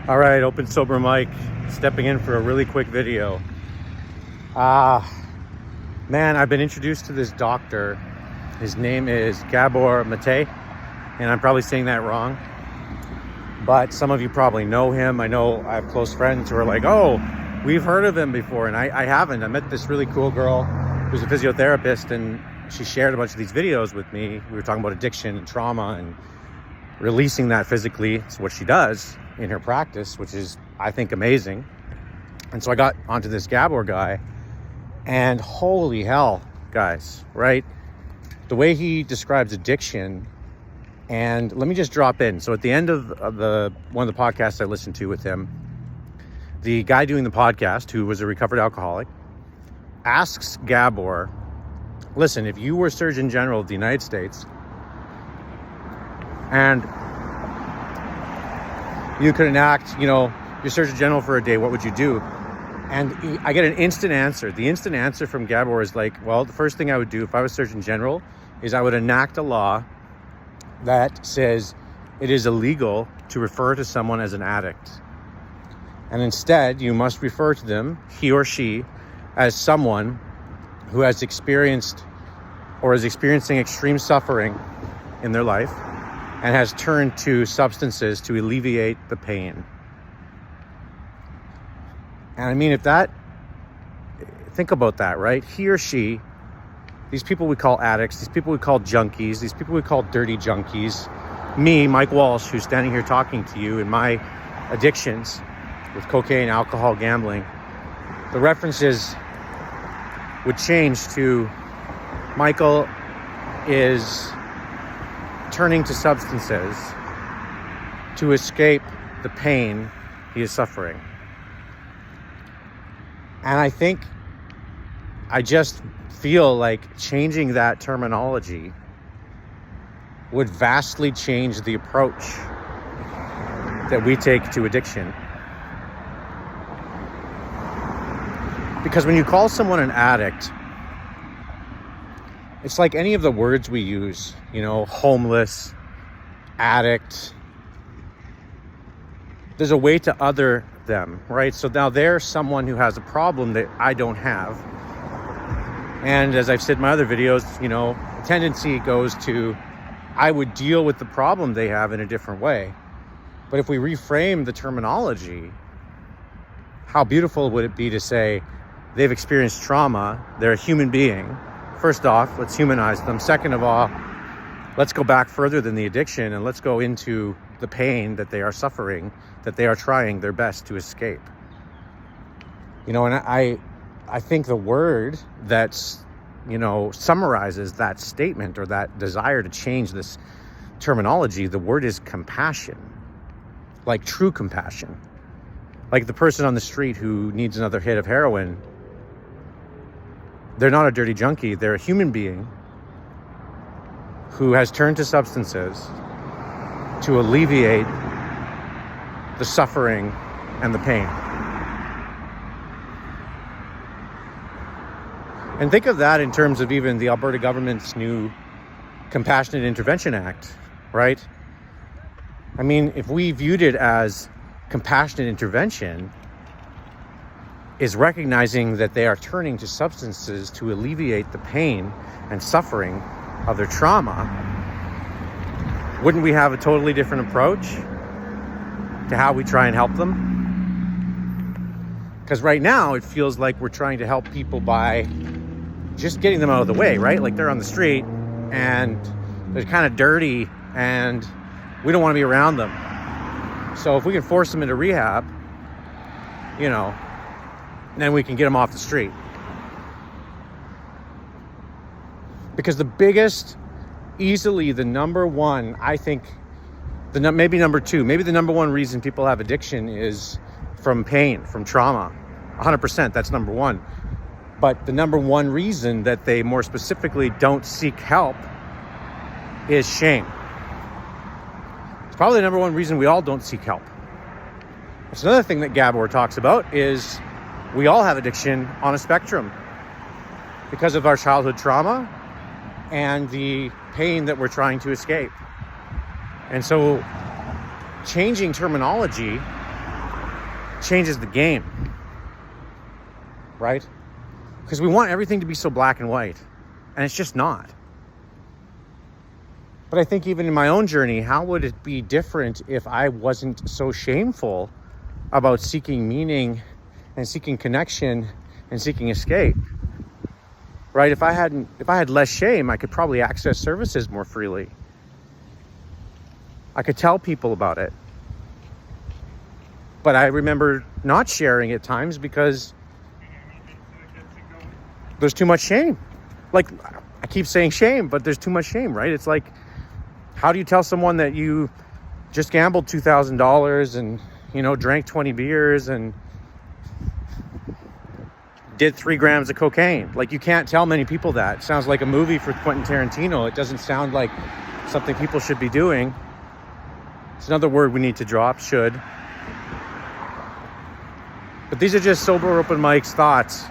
All right, Open Sober Mike, stepping in for a really quick video. Man, I've been introduced to this doctor. His name is Gabor Mate, and I'm probably saying that wrong. But some of you probably know him. I know I have close friends who are like, oh, we've heard of him before, and I haven't. I met this really cool girl who's a physiotherapist, and she shared a bunch of these videos with me. We were talking about addiction and trauma and releasing that physically. It's what she does in her practice, which is, I think, amazing. And so I got onto this Gabor guy, and holy hell, guys, right? The way he describes addiction, and let me just drop in. So at the end of one of the podcasts I listened to with him, the guy doing the podcast, who was a recovered alcoholic, asks Gabor, listen, if you were Surgeon General of the United States and you could enact, you're Surgeon General for a day, what would you do? And I get an instant answer. The instant answer from Gabor is like, well, the first thing I would do if I was Surgeon General is I would enact a law that says it is illegal to refer to someone as an addict. And instead, you must refer to them, he or she, as someone who has experienced or is experiencing extreme suffering in their life and has turned to substances to alleviate the pain. And I mean, think about that, right? He or she, these people we call addicts, these people we call junkies, these people we call dirty junkies, me, Mike Walsh, who's standing here talking to you in my addictions with cocaine, alcohol, gambling, the references would change to Michael is turning to substances to escape the pain he is suffering. And I just feel like changing that terminology would vastly change the approach that we take to addiction. Because when you call someone an addict, it's like any of the words we use, homeless, addict. There's a way to other them, right? So now they're someone who has a problem that I don't have. And as I've said in my other videos, the tendency goes to, I would deal with the problem they have in a different way. But if we reframe the terminology, how beautiful would it be to say, they've experienced trauma, they're a human being. First off, let's humanize them. Second of all, let's go back further than the addiction and let's go into the pain that they are suffering, that they are trying their best to escape. And I think the word that's, summarizes that statement or that desire to change this terminology, the word is compassion. Like true compassion. Like the person on the street who needs another hit of heroin. They're not a dirty junkie. They're a human being who has turned to substances to alleviate the suffering and the pain. And think of that in terms of even the Alberta government's new Compassionate Intervention Act, right? I mean, if we viewed it as compassionate intervention, is recognizing that they are turning to substances to alleviate the pain and suffering of their trauma, wouldn't we have a totally different approach to how we try and help them? Because right now it feels like we're trying to help people by just getting them out of the way, right? Like they're on the street and they're kind of dirty and we don't want to be around them. So if we can force them into rehab, then we can get them off the street. Because the biggest, easily the number one, I think, maybe number two, maybe the number one reason people have addiction is from pain, from trauma. 100%, that's number one. But the number one reason that they more specifically don't seek help is shame. It's probably the number one reason we all don't seek help. That's another thing that Gabor talks about is we all have addiction on a spectrum because of our childhood trauma and the pain that we're trying to escape. And so changing terminology changes the game, right? Because we want everything to be so black and white, and it's just not. But I think even in my own journey, how would it be different if I wasn't so shameful about seeking meaning and seeking connection and seeking escape, right? If I had less shame, I could probably access services more freely. I could tell people about it. But I remember not sharing at times because there's too much shame. Like, I keep saying shame, but there's too much shame, right? It's like, how do you tell someone that you just gambled $2,000 and, drank 20 beers and did 3 grams of cocaine? Like, you can't tell many people that. It sounds like a movie for Quentin Tarantino. It doesn't sound like something people should be doing. It's another word we need to drop, should. But these are just sober open mics thoughts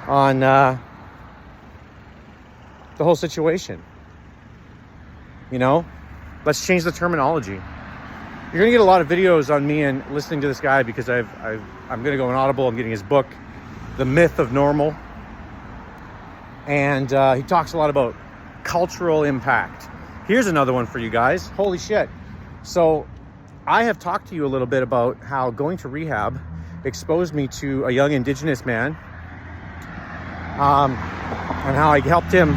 on the whole situation. Let's change the terminology. You're gonna get a lot of videos on me and listening to this guy because I'm gonna go on Audible. I'm getting his book, The Myth of Normal, and he talks a lot about cultural impact. Here's another one for you guys. Holy shit! So I have talked to you a little bit about how going to rehab exposed me to a young Indigenous man, and how I helped him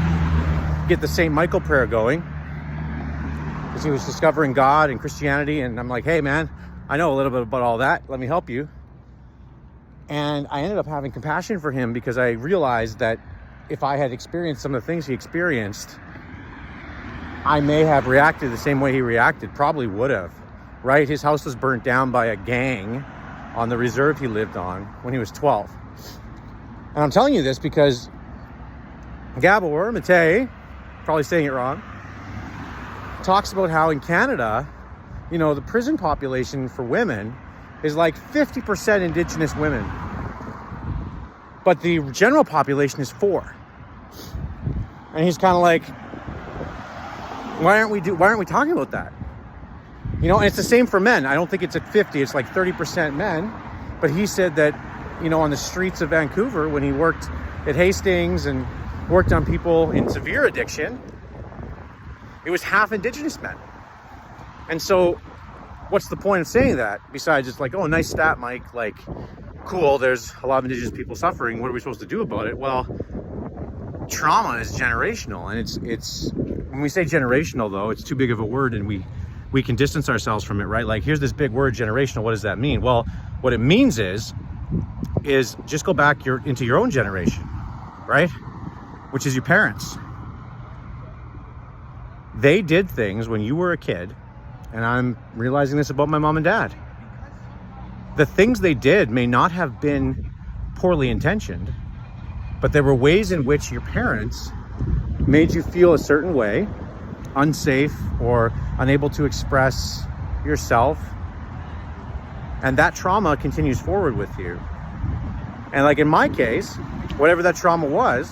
get the St. Michael prayer going. Because he was discovering God and Christianity, and I'm like, hey man, I know a little bit about all that, let me help you. And I ended up having compassion for him because I realized that if I had experienced some of the things he experienced, I may have reacted the same way he reacted, probably would have, right? His house was burnt down by a gang on the reserve he lived on when he was 12. And I'm telling you this because Gabor Mate, probably saying it wrong, talks about how in Canada, the prison population for women is like 50% Indigenous women, but the general population is 4. And he's kind of like, why aren't we talking about that? And it's the same for men. I don't think it's at 50, it's like 30% men. But he said that, on the streets of Vancouver, when he worked at Hastings and worked on people in severe addiction, it was half Indigenous men. And so what's the point of saying that? Besides just like, oh, nice stat, Mike. Like, cool, there's a lot of Indigenous people suffering. What are we supposed to do about it? Well, trauma is generational. And it's when we say generational, though, it's too big of a word and we can distance ourselves from it, right? Like, here's this big word, generational. What does that mean? Well, what it means is just go back into your own generation, right? Which is your parents. They did things when you were a kid, and I'm realizing this about my mom and dad. The things they did may not have been poorly intentioned, but there were ways in which your parents made you feel a certain way, unsafe or unable to express yourself. And that trauma continues forward with you. And like in my case, whatever that trauma was,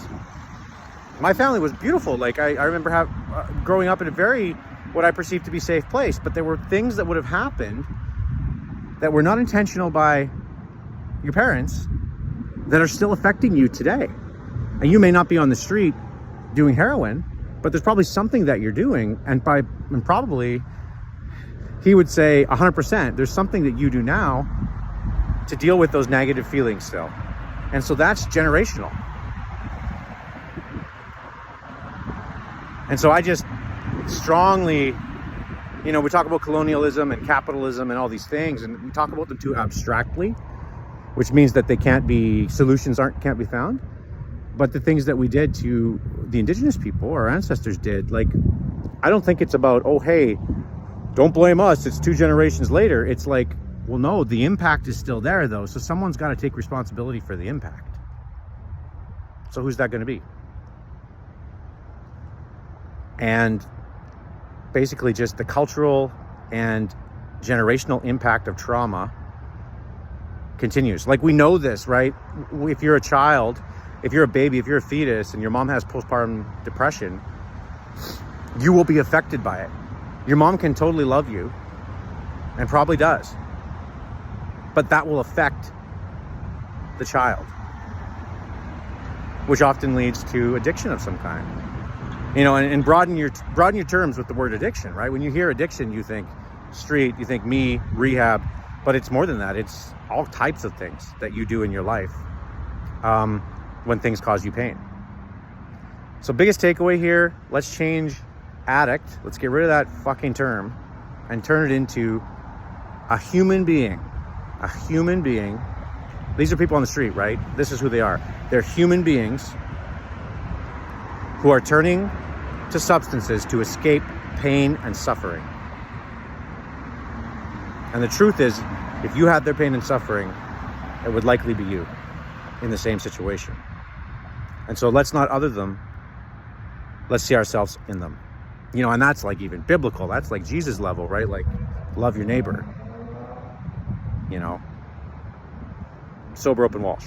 my family was beautiful. Like I remember growing up in a very, what I perceived to be safe place, but there were things that would have happened that were not intentional by your parents that are still affecting you today. And you may not be on the street doing heroin, but there's probably something that you're doing. And probably he would say 100%, there's something that you do now to deal with those negative feelings still. And so that's generational. And so I just strongly, we talk about colonialism and capitalism and all these things, and we talk about them too abstractly, which means that can't be found. But the things that we did to the Indigenous people, our ancestors did, like, I don't think it's about, oh, hey, don't blame us, it's 2 generations later. It's like, well, no, the impact is still there, though. So someone's got to take responsibility for the impact. So who's that going to be? And basically just the cultural and generational impact of trauma continues. Like, we know this, right? If you're a child, if you're a baby, if you're a fetus and your mom has postpartum depression, you will be affected by it. Your mom can totally love you and probably does. but that will affect the child, which often leads to addiction of some kind. You know, and broaden your terms with the word addiction, right? When you hear addiction, you think street, you think me, rehab, but it's more than that. It's all types of things that you do in your life when things cause you pain. So biggest takeaway here, let's change addict. Let's get rid of that fucking term and turn it into a human being. A human being. These are people on the street, right? This is who they are. They're human beings who are turning to substances to escape pain and suffering. And the truth is, if you had their pain and suffering, it would likely be you in the same situation. And so let's not other them. Let's see ourselves in them. You know, and that's like even biblical. That's like Jesus level, right? Like, love your neighbor. You know, sober, open, Walsh.